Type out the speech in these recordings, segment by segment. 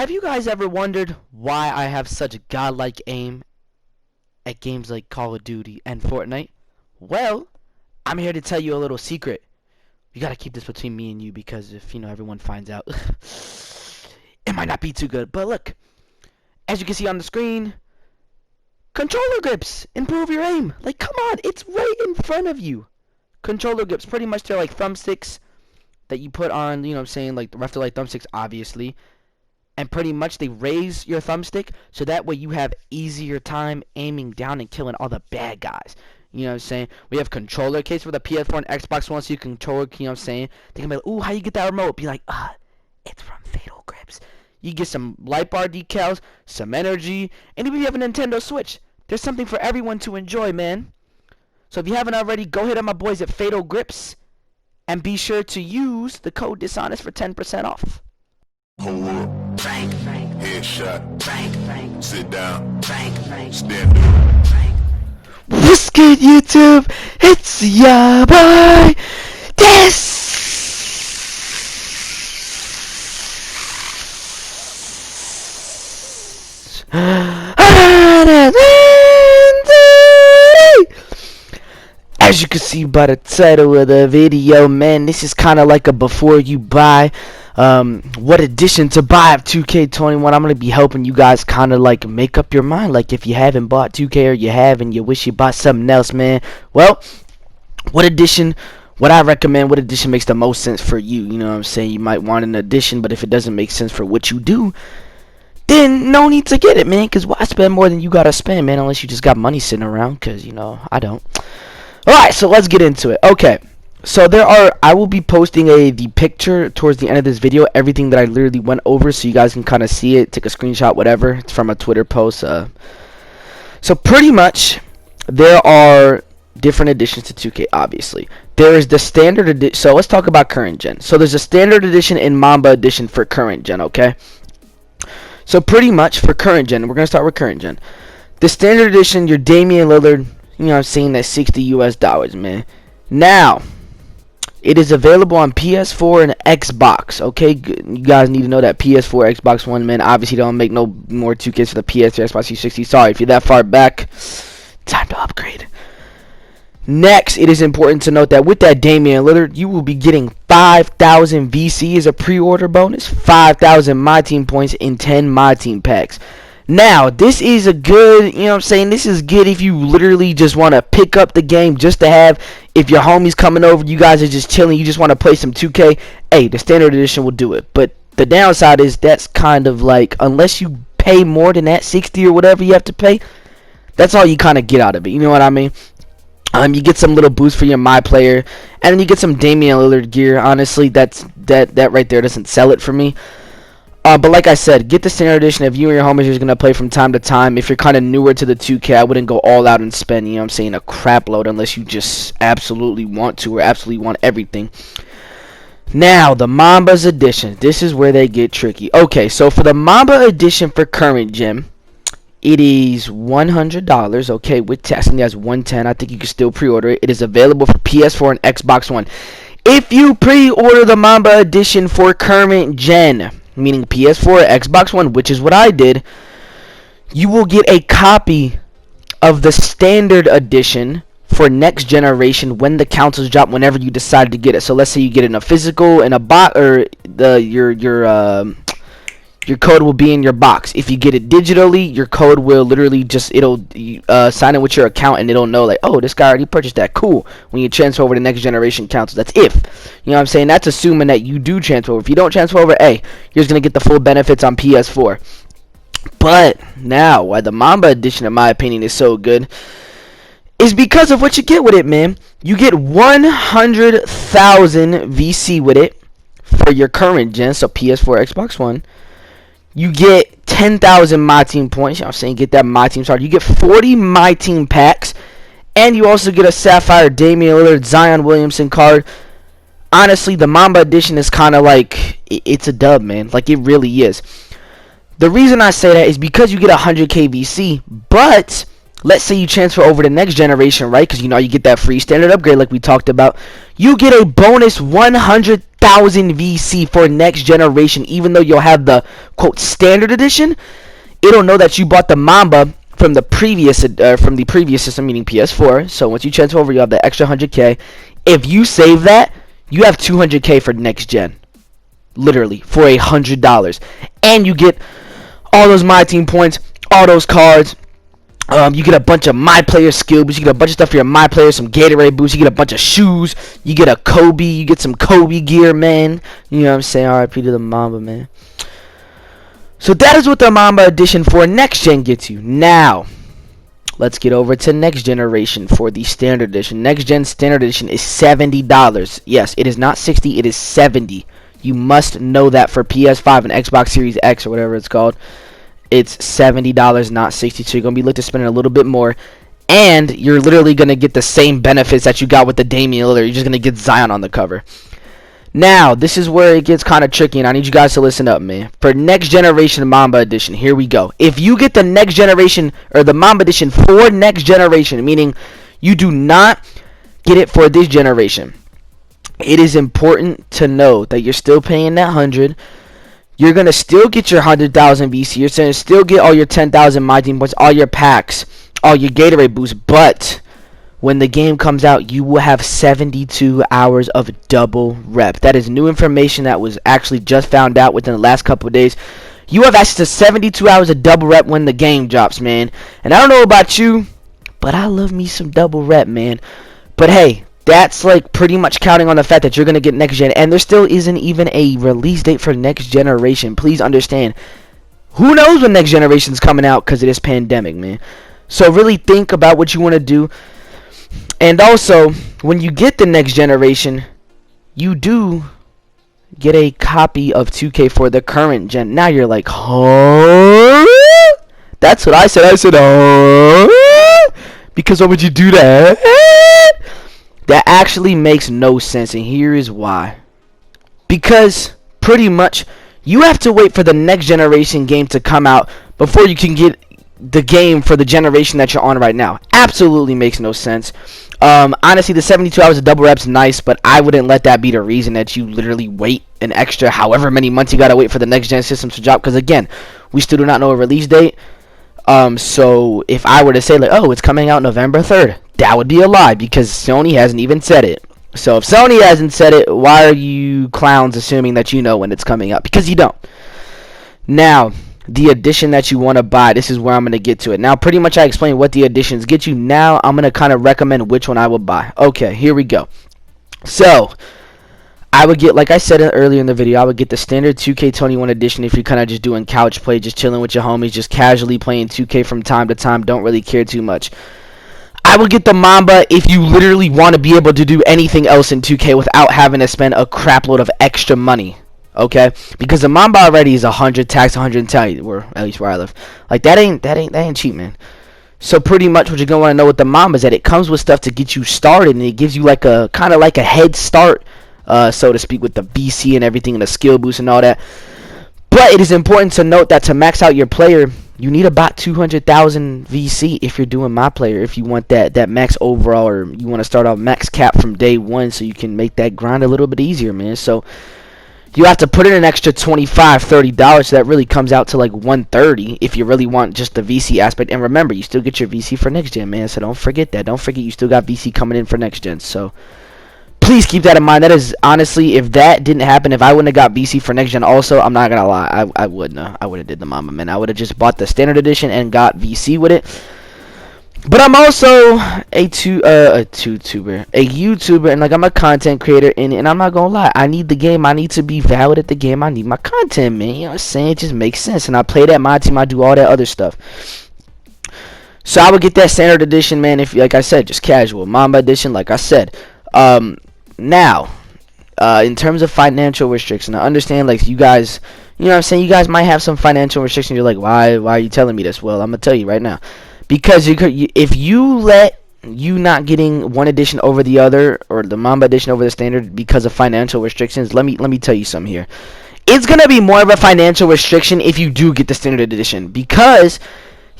Have you guys ever wondered why I have such godlike aim at games like Call of Duty and Fortnite? Well, I'm here to tell you a little secret. You gotta keep this between me and you because if, everyone finds out, it might not be too good. But look, as you can see on the screen, controller grips improve your aim. Like, come on, it's right in front of you. Controller grips, pretty much they're like thumbsticks that you put on, like the left to right thumbsticks, obviously. And pretty much they raise your thumbstick so that way you have easier time aiming down and killing all the bad guys. You know what I'm saying? We have controller case for the PS4 and Xbox One so you can control, you know what I'm saying? They can be like, ooh, how you get that remote? Be like, it's from Fatal Grips. You get some light bar decals, some energy, and even if you have a Nintendo Switch, there's something for everyone to enjoy, man. So if you haven't already, go hit on my boys at Fatal Grips and be sure to use the code Dishonest for 10% off. Hold up. Frank, Headshot. Frank, Sit down. Frank, Stand up. What's good, YouTube? It's ya boy, As you can see by the title of the video, man, this is kind of like a before you buy what edition to buy of 2K21. I'm gonna be helping you guys kind of like make up your mind, like if you haven't bought 2K or you have and you wish you bought something else, man. Well, what edition would I recommend? What edition makes the most sense for you? You know what I'm saying? You might want an edition, but if it doesn't make sense for what you do, then no need to get it, man, because why spend more than you gotta spend, man, unless you just got money sitting around, because I don't. Alright, so let's get into it. Okay, so I will be posting the picture towards the end of this video, everything that I literally went over, so you guys can kind of see it, take a screenshot, whatever. It's from a Twitter post. So pretty much, there are different additions to 2K, obviously. There is the standard edition, so let's talk about current gen. So there's a standard edition and Mamba edition for current gen, okay? So pretty much for current gen, we're going to start with current gen. The standard edition, your Damian Lillard, you know what I'm saying, that's $60 US, man. Now, it is available on PS4 and Xbox, okay? You guys need to know that PS4, Xbox One, man, obviously don't make no more 2Ks for the PS3, Xbox 360. Sorry, if you're that far back, time to upgrade. Next, it is important to note that with that Damian Lillard, you will be getting 5,000 VC as a pre-order bonus, 5,000 MyTeam points, and 10 MyTeam packs. Now, this is a good, you know what I'm saying, this is good if you literally just want to pick up the game just to have, if your homie's coming over, you guys are just chilling, you just want to play some 2K, hey, the standard edition will do it. But the downside is that's kind of like, unless you pay more than that, 60 or whatever you have to pay, that's all you kind of get out of it, you know what I mean? You get some little boost for your MyPlayer, and then you get some Damian Lillard gear. Honestly, that right there doesn't sell it for me. But like I said, get the standard edition if you and your homies are just gonna play from time to time. If you're kind of newer to the 2K, I wouldn't go all out and spend, you know what I'm saying, a crap load unless you just absolutely want to or absolutely want everything. Now, the Mamba's edition. This is where they get tricky. Okay, so for the Mamba edition for current gen, it is $100, okay, with tax, and that's $110. I think you can still pre-order it. It is available for PS4 and Xbox One. If you pre-order the Mamba edition for current gen, meaning PS4 or Xbox One, which is what I did, you will get a copy of the standard edition for next generation when the consoles drop, whenever you decide to get it. So let's say you get it in a physical, in a box, or your code will be in your box. If you get it digitally, your code will literally just, it'll sign in with your account and it'll know like, oh, this guy already purchased that. Cool. When you transfer over to next generation console, that's if. You know what I'm saying? That's assuming that you do transfer over. If you don't transfer over, hey, you're just going to get the full benefits on PS4. But now, why the Mamba edition, in my opinion, is so good is because of what you get with it, man. You get 100,000 VC with it for your current gen, so PS4, Xbox One. You get 10,000 MyTeam points. You know what I'm saying? Get that MyTeam started. You get 40 MyTeam packs. And you also get a Sapphire Damian Lillard Zion Williamson card. Honestly, the Mamba edition is kind of like, it's a dub, man. Like, it really is. The reason I say that is because you get 100k VC. But let's say you transfer over to next generation, right? Because you know you get that free standard upgrade like we talked about. You get a bonus 100,000 VC for next generation, even though you'll have the quote standard edition. It'll know that you bought the Mamba from the previous system, meaning PS4. So once you transfer over, you have the extra 100K. If you save that, you have 200K for next gen, literally for $100, and you get all those MyTeam points, all those cards. You get a bunch of My Player skill boosts. You get a bunch of stuff for your My Player, some Gatorade boosts. You get a bunch of shoes. You get a Kobe. You get some Kobe gear, man. You know what I'm saying? RIP to the Mamba, man. So that is what the Mamba edition for next gen gets you. Now, let's get over to next generation for the standard edition. Next gen standard edition is $70. Yes, it is not 60. It is 70. You must know that for PS5 and Xbox Series X or whatever it's called. It's $70, not 60. So you're gonna be looking to spending a little bit more, and you're literally gonna get the same benefits that you got with the Damian Lillard. You're just gonna get Zion on the cover. Now, this is where it gets kind of tricky, and I need you guys to listen up, man. For next generation Mamba edition, here we go. If you get the next generation or the Mamba edition for next generation, meaning you do not get it for this generation, it is important to know that you're still paying that 100. You're going to still get your 100,000 VC. You're going to still get all your 10,000 MyTeam points, all your packs, all your Gatorade boosts. But when the game comes out, you will have 72 hours of double rep. That is new information that was actually just found out within the last couple of days. You have access to 72 hours of double rep when the game drops, man. And I don't know about you, but I love me some double rep, man. But hey, that's like pretty much counting on the fact that you're going to get next gen, and there still isn't even a release date for next generation. Please understand, who knows when next generation's coming out because of this pandemic, man. So really think about what you want to do. And also, when you get the next generation, you do get a copy of 2K for the current gen. Now you're like, huh? That's what I said. I said, huh? Because why would you do that? That actually makes no sense, and here is why. Because pretty much you have to wait for the next generation game to come out before you can get the game for the generation that you're on right now. Absolutely makes no sense. Honestly, the 72 hours of double reps nice, but I wouldn't let that be the reason that you literally wait an extra however many months you gotta wait for the next gen systems to drop. Because again, we still do not know a release date. So if I were to say like, oh, it's coming out November 3rd, that would be a lie because Sony hasn't even said it. So if Sony hasn't said it, why are you clowns assuming that you know when it's coming out? Because you don't. Now, the edition that you want to buy, this is where I'm going to get to it. Now, pretty much I explained what the editions get you. Now, I'm going to kind of recommend which one I will buy. Okay, here we go. So, I would get, like I said earlier in the video, I would get the standard 2K21 edition if you're kind of just doing couch play, just chilling with your homies, just casually playing 2K from time to time, don't really care too much. I would get the Mamba if you literally want to be able to do anything else in 2K without having to spend a crap load of extra money. Okay? Because the Mamba already is 100 tax, 110, or at least where I live. Like that ain't cheap, man. So pretty much what you're gonna want to know with the Mamba is that it comes with stuff to get you started, and it gives you like a kind of like a head start, so to speak, with the BC and everything and the skill boost and all that. But it is important to note that to max out your player, you need about 200,000 VC if you're doing my player. If you want that max overall, or you want to start off max cap from day one, so you can make that grind a little bit easier, man. So you have to put in an extra $25-$30, so that really comes out to like $130 if you really want just the VC aspect. And remember, you still get your VC for next gen, man. So don't forget that. Don't forget you still got VC coming in for next gen. So please keep that in mind. That is honestly, if that didn't happen, if I wouldn't have got VC for next gen also, I'm not gonna lie, I wouldn't have. I would have did the Mamba, man. I would have just bought the standard edition and got VC with it. But I'm also a YouTuber, and like I'm a content creator, and I'm not gonna lie, I need the game. I need to be valid at the game. I need my content, man. You know what I'm saying? It just makes sense. And I play that my team. I do all that other stuff. So I would get that standard edition, man. If, like I said, just casual Mamba edition, like I said. Now, in terms of financial restriction, I understand, like, you guys, you know what I'm saying, you guys might have some financial restrictions. You're like, why are you telling me this? Well, I'm gonna tell you right now, because if you let you not getting one edition over the other, or the Mamba edition over the standard because of financial restrictions, let me tell you something here. It's gonna be more of a financial restriction if you do get the standard edition, because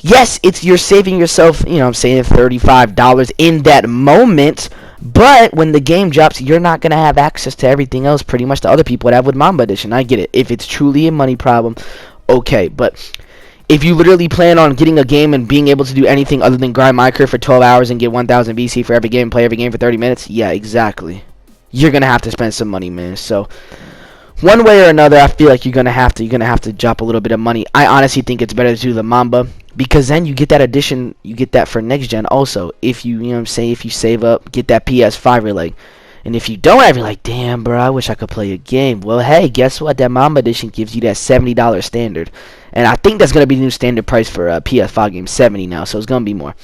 yes, you're saving yourself, you know what I'm saying, $35 in that moment, but when the game drops, you're not going to have access to everything else pretty much the other people would have with Mamba Edition. I get it. If it's truly a money problem, okay, but if you literally plan on getting a game and being able to do anything other than grind MyCAREER for 12 hours and get 1,000 VC for every game, play every game for 30 minutes, yeah, exactly. You're going to have to spend some money, man. So one way or another, I feel like you're gonna have to drop a little bit of money. I honestly think it's better to do the Mamba, because then you get that addition, you get that for next gen also. If you know what I'm saying, if you save up, get that PS5 relay. And if you don't have, you're like, damn, bro, I wish I could play a game. Well, hey, guess what? That Mamba edition gives you that $70 standard, and I think that's gonna be the new standard price for PS5 games, 70 now. So it's gonna be more.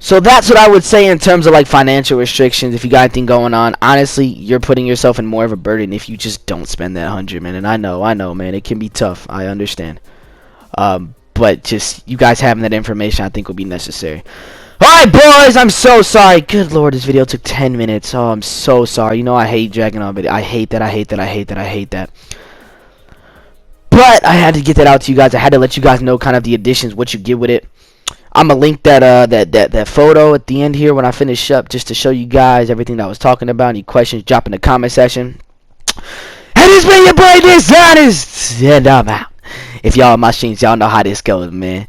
So that's what I would say in terms of like financial restrictions. If you got anything going on, honestly, you're putting yourself in more of a burden if you just don't spend that 100, man. And I know, man, it can be tough. I understand. But just you guys having that information, I think, would be necessary. Alright, boys, I'm so sorry. Good lord, this video took 10 minutes. Oh, I'm so sorry. You know I hate dragging on video. I hate that. But I had to get that out to you guys. I had to let you guys know kind of the additions, what you get with it. I'm gonna link that photo at the end here when I finish up, just to show you guys everything that I was talking about. Any questions, drop in the comment section. And it's been your boy Dishonest, and I'm out. If y'all on my streams, y'all know how this goes, man.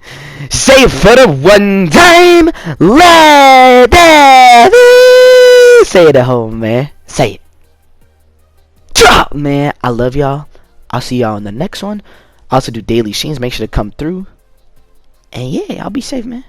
Say it for the one time, let it say it at home, man. Say it. Drop, man. I love y'all. I'll see y'all in the next one. I also do daily streams. Make sure to come through. And yeah, I'll be safe, man.